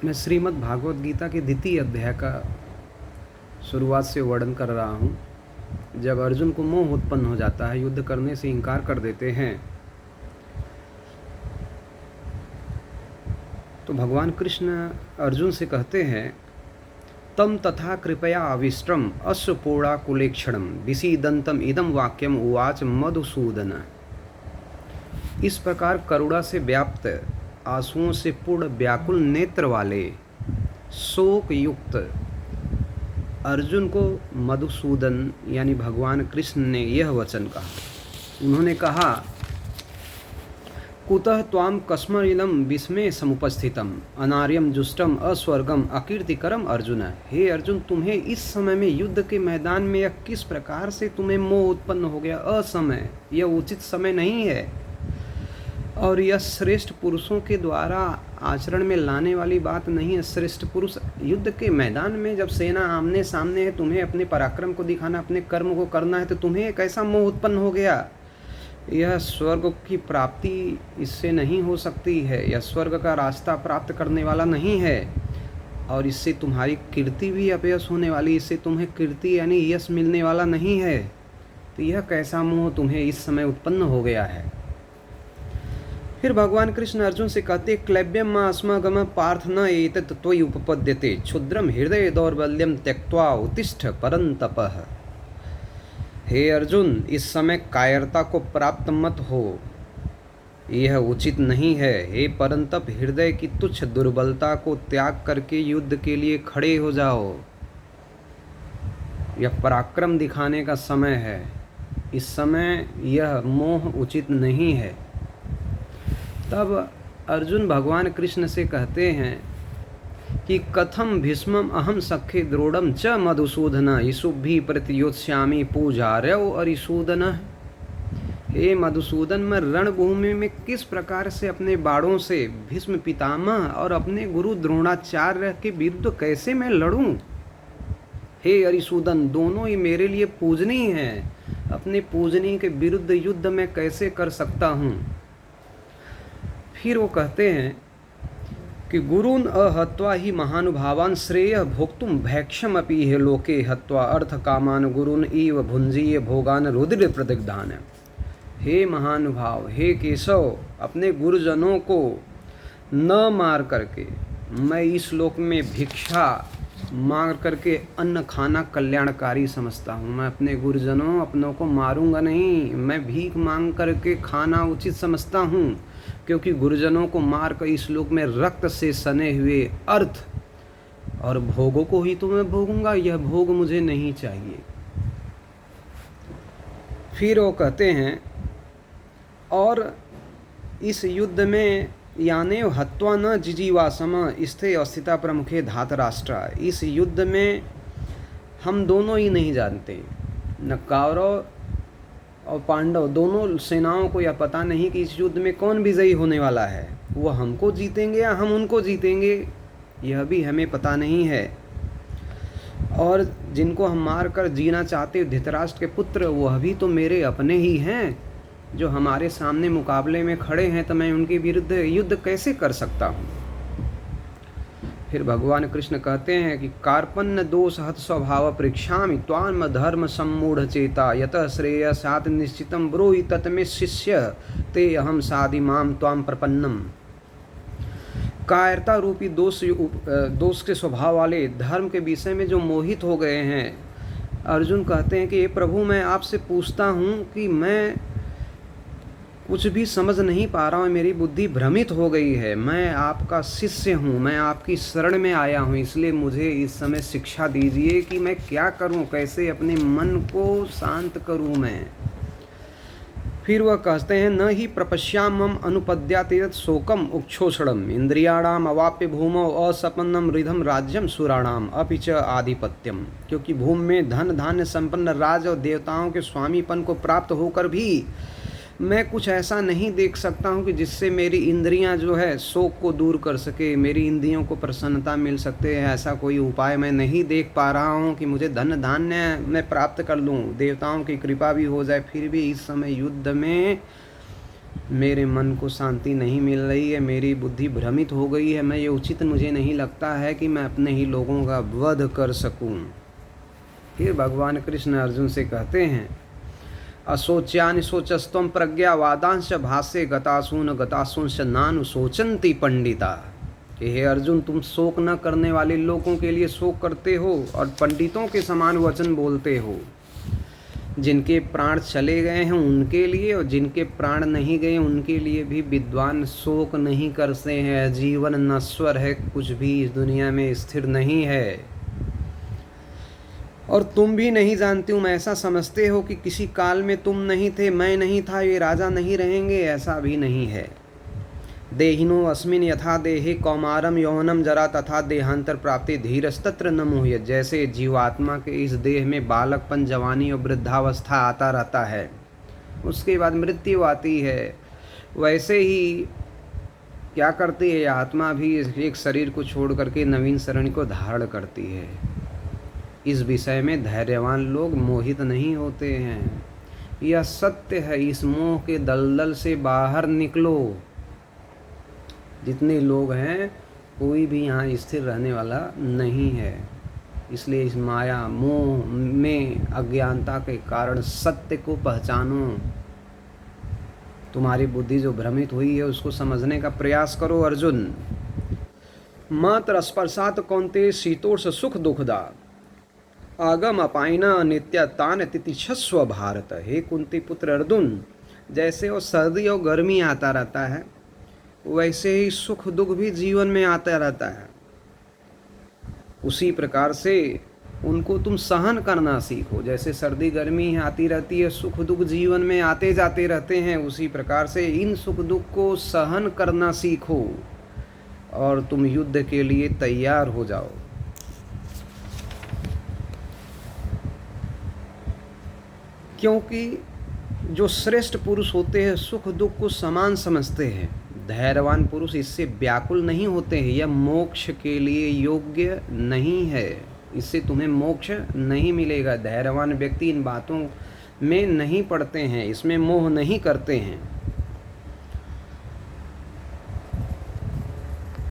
मैं श्रीमद् भागवत गीता के द्वितीय अध्याय का शुरुआत से वर्णन कर रहा हूँ। जब अर्जुन को मोह उत्पन्न हो जाता है, युद्ध करने से इनकार कर देते हैं, तो भगवान कृष्ण अर्जुन से कहते हैं, तम तथा कृपया आविष्टम अश्वपूर्णा कुलेक्षणम विसीदंतम इदम वाक्यम उवाच मधुसूदन। इस प्रकार करुणा से व्याप्त, आंसुओं से पूर्ण व्याकुल नेत्र वाले, शोक युक्त अर्जुन को मधुसूदन यानी भगवान कृष्ण ने यह वचन कहा। उन्होंने कहा, कुतः त्वाम कस्मरिलम विस्मय समुपस्थितम अनार्यम जुष्टम अस्वर्गम अकीर्तिकरम अर्जुन। हे अर्जुन, तुम्हें इस समय में युद्ध के मैदान में यह किस प्रकार से तुम्हें मोह उत्पन्न हो गया? असमय, यह उचित समय नहीं है और यह श्रेष्ठ पुरुषों के द्वारा आचरण में लाने वाली बात नहीं है। श्रेष्ठ पुरुष युद्ध के मैदान में जब सेना आमने सामने है, तुम्हें अपने पराक्रम को दिखाना, अपने कर्म को करना है, तो तुम्हें कैसा मोह उत्पन्न हो गया? यह स्वर्ग की प्राप्ति इससे नहीं हो सकती है, यह स्वर्ग का रास्ता प्राप्त करने वाला नहीं है और इससे तुम्हारी कीर्ति भी अपयश होने वाली, इससे तुम्हें कीर्ति यानी यश मिलने वाला नहीं है। तो यह कैसा मोह तुम्हें इस समय उत्पन्न हो गया है? फिर भगवान कृष्ण अर्जुन से कहते, क्लैब्यम मां अस्मगम पार्थ न एतत् त्वयि उपपद्यते क्षुद्रम हृदय दौर्बल्यम त्यक्त्वा उत्तिष्ठ परंतपः। हे अर्जुन, इस समय कायरता को प्राप्त मत हो, यह उचित नहीं है। हे परंतप, हृदय की तुच्छ दुर्बलता को त्याग करके युद्ध के लिए खड़े हो जाओ। यह पराक्रम दिखाने का समय है, इस समय यह मोह उचित नहीं है। तब अर्जुन भगवान कृष्ण से कहते हैं कि कथम भीष्मम अहम सखे द्रोड़म च मधुसूदन ईशुभि प्रतियोत्स्यामि पूजार्यो अरिसूदन। हे मधुसूदन, मैं रणभूमि में किस प्रकार से अपने बाणों से भीष्म पितामह और अपने गुरु द्रोणाचार्य के विरुद्ध कैसे मैं लड़ूं? हे अरिसूदन, दोनों ही मेरे लिए पूजनीय हैं, अपने पूजनीय के विरुद्ध युद्ध में कैसे कर सकता हूं? फिर वो कहते हैं कि गुरून् अहत्वा ही महानुभावान् श्रेय भोक्तुम भैक्षम अपि हे लोके हत्वा अर्थ कामान गुरून् इव भुंजीय भोगान रुद्र प्रतिग्धान। हे महानुभाव, हे केशव, अपने गुरुजनों को न मार करके मैं इस लोक में भिक्षा मार करके अन्न खाना कल्याणकारी समझता हूँ। मैं अपने गुरुजनों अपनों को मारूंगा नहीं, मैं भीख मांग करके खाना उचित समझता हूँ, क्योंकि गुरुजनों को मार कर इस लोक में रक्त से सने हुए अर्थ और भोगों को ही तो मैं भोगूंगा, यह भोग मुझे नहीं चाहिए। फिर वो कहते हैं, और इस युद्ध में याने हत्वा न जिजीवासम स्थे अस्थिता प्रमुखे धातराष्ट्र। इस युद्ध में हम दोनों ही नहीं जानते, न कौरव और पांडव दोनों सेनाओं को यह पता नहीं कि इस युद्ध में कौन विजयी होने वाला है। वो हमको जीतेंगे या हम उनको जीतेंगे, यह भी हमें पता नहीं है। और जिनको हम मार कर जीना चाहते धृतराष्ट्र के पुत्र, वह भी तो मेरे अपने ही हैं जो हमारे सामने मुकाबले में खड़े हैं, तो मैं उनके विरुद्ध युद्ध कैसे कर सकता हूँ? फिर भगवान कृष्ण कहते हैं कि कार्पण्य दोष हत स्वभाव परीक्षामि त्वाम धर्म सम्मूढ़ चेता यत श्रेय सात निश्चितम ब्रूहि तत्मे शिष्य ते अहम साधि माम त्वाम प्रपन्नम। कायरता रूपी दोष के स्वभाव वाले, धर्म के विषय में जो मोहित हो गए हैं, अर्जुन कहते हैं कि प्रभु, मैं आपसे पूछता हूँ कि मैं कुछ भी समझ नहीं पा रहा हूँ, मेरी बुद्धि भ्रमित हो गई है। मैं आपका शिष्य हूँ, मैं आपकी शरण में आया हूँ, इसलिए मुझे इस समय शिक्षा दीजिए कि मैं क्या करूँ, कैसे अपने मन को शांत करूँ मैं। फिर वह कहते हैं, न ही प्रपश्यामम अनुपद्यातेत शोकम उक्षोषणम इंद्रियाणाम अवाप्य भूमौ असपन्नम रिधम राज्यम सुराणाम अपि च आधिपत्यम। क्योंकि भूमि में धन धान्य संपन्न राज और देवताओं के स्वामीपन को प्राप्त होकर भी मैं कुछ ऐसा नहीं देख सकता हूँ कि जिससे मेरी इंद्रियां जो है शोक को दूर कर सके, मेरी इंद्रियों को प्रसन्नता मिल सकते हैं। ऐसा कोई उपाय मैं नहीं देख पा रहा हूँ कि मुझे धन धान्य मैं प्राप्त कर लूँ, देवताओं की कृपा भी हो जाए, फिर भी इस समय युद्ध में मेरे मन को शांति नहीं मिल रही है, मेरी बुद्धि भ्रमित हो गई है, मैं ये उचित मुझे नहीं लगता है कि मैं अपने ही लोगों का वध कर सकूं। फिर भगवान कृष्ण अर्जुन से कहते हैं, अशोच्यानि शोचस्त्वं प्रज्ञावादांश भाष्ये गतासूंश्च नानु शोचन्ति पंडिता। कि हे अर्जुन, तुम शोक न करने वाले लोगों के लिए शोक करते हो और पंडितों के समान वचन बोलते हो। जिनके प्राण चले गए हैं उनके लिए और जिनके प्राण नहीं गए उनके लिए भी विद्वान शोक नहीं करते हैं। जीवन नश्वर है, कुछ भी इस दुनिया में स्थिर नहीं है। और तुम भी नहीं जानते हो, ऐसा समझते हो कि किसी काल में तुम नहीं थे, मैं नहीं था, ये राजा नहीं रहेंगे, ऐसा भी नहीं है। देहिनो अस्मिन यथा देहे कौमारम यौवनम जरा तथा देहांतर प्राप्ति धीरस्तत्र न मोह्यत। जैसे जीवात्मा के इस देह में बालकपन, जवानी और वृद्धावस्था आता रहता है, उसके बाद मृत्यु आती है, वैसे ही क्या करती है आत्मा भी एक शरीर को छोड़ करके नवीन शरीर को धारण करती है। इस विषय में धैर्यवान लोग मोहित नहीं होते हैं। यह सत्य है, इस मोह के दलदल से बाहर निकलो। जितने लोग हैं कोई भी यहाँ स्थिर रहने वाला नहीं है, इसलिए इस माया मोह में अज्ञानता के कारण सत्य को पहचानो। तुम्हारी बुद्धि जो भ्रमित हुई है उसको समझने का प्रयास करो अर्जुन। मात्र स्पर्शात कौन्तेय शीतोष्ण सुख दुखदा आगम अपायना नित्यतान तितिक्षस्व भारत। हे कुंती पुत्र अर्जुन, जैसे वो सर्दी और गर्मी आता रहता है वैसे ही सुख दुख भी जीवन में आता रहता है। उसी प्रकार से उनको तुम सहन करना सीखो। जैसे सर्दी गर्मी आती रहती है, सुख दुख जीवन में आते जाते रहते हैं, उसी प्रकार से इन सुख दुख को सहन करना सीखो और तुम युद्ध के लिए तैयार हो जाओ। क्योंकि जो श्रेष्ठ पुरुष होते हैं सुख दुख को समान समझते हैं। धैर्यवान पुरुष इससे व्याकुल नहीं होते हैं। यह मोक्ष के लिए योग्य नहीं है, इससे तुम्हें मोक्ष नहीं मिलेगा। धैर्यवान व्यक्ति इन बातों में नहीं पड़ते हैं, इसमें मोह नहीं करते हैं।